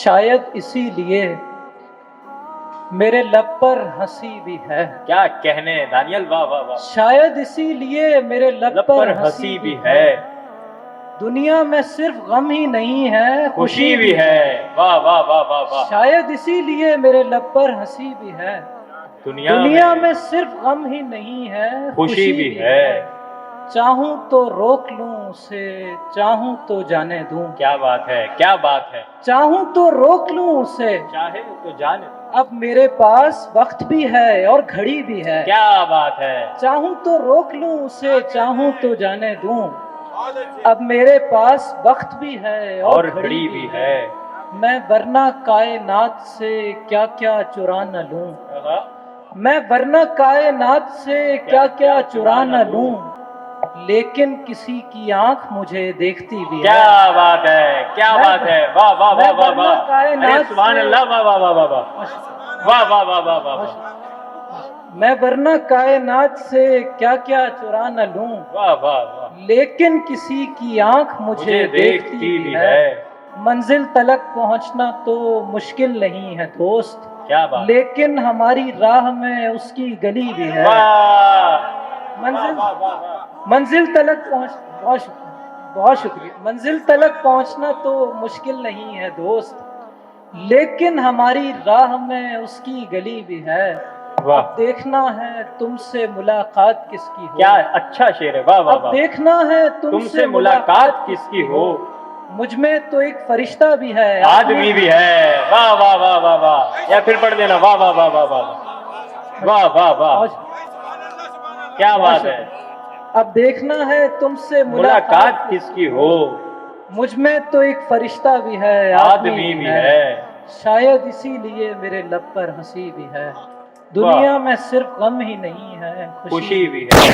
شاید اسی لیے میرے لب پر ہنسی بھی ہے. کیا کہنے دانیل، واہ واہ واہ. شاید اسی لیے میرے لب پر ہنسی بھی ہے. دنیا میں صرف غم ہی نہیں ہے، خوشی بھی ہے. واہ واہ واہ واہ واہ. شاید اسی لیے میرے لب پر ہنسی بھی ہے. دنیا میں صرف غم ہی نہیں ہے، خوشی بھی ہے. چاہوں تو روک لوں اسے، چاہوں تو جانے دوں. کیا بات ہے، کیا بات ہے. چاہوں تو روک لوں اسے، چاہے تو جانے. اب میرے پاس وقت بھی ہے اور گھڑی بھی ہے. کیا بات ہے. چاہوں تو روک لوں اسے، چاہوں تو جانے دوں. اب میرے پاس وقت بھی ہے اور گھڑی بھی ہے. میں ورنہ کائنات سے کیا کیا چرا نہ لوں. میں ورنہ کائنات سے کیا کیا چرا نہ لوں، لیکن کسی کی آنکھ مجھے دیکھتی بھی ہے. کیا بات ہے، کیا بات ہے. واہ واہ واہ واہ واہ. ارے سبحان اللہ. واہ واہ واہ واہ واہ. واہ واہ واہ واہ واہ واہ. میں ورنہ کائنات سے کیا کیا چرا نہ لوں، واہ واہ واہ. لیکن کسی کی آنکھ مجھے دیکھتی بھی ہے. منزل تلک پہنچنا تو مشکل نہیں ہے دوست، کیا بات. لیکن ہماری راہ میں اس کی گلی بھی ہے. منزل تلک بہت شکریہ. منزل تلک پہنچنا تو مشکل نہیں ہے دوست، لیکن ہماری راہ میں اس کی گلی بھی ہے. اب دیکھنا ہے تم سے ملاقات کس کی ہو. کیا اچھا شعر ہے. واہ واہ واہ. اب دیکھنا ہے تم سے ملاقات کس کی ہو. مجھ میں تو ایک فرشتہ بھی ہے، آدمی بھی ہے. واہ واہ واہ واہ واہ. یا پھر پڑھ دینا. واہ واہ واہ واہ واہ. واہ واہ واہ. کیا بات ہے. اب دیکھنا ہے تم سے ملاقات کس کی ہو. مجھ میں تو ایک فرشتہ بھی ہے، آدمی بھی ہے. شاید اسی لیے میرے لب پر ہنسی بھی ہے. دنیا میں صرف غم ہی نہیں ہے، خوشی بھی ہے.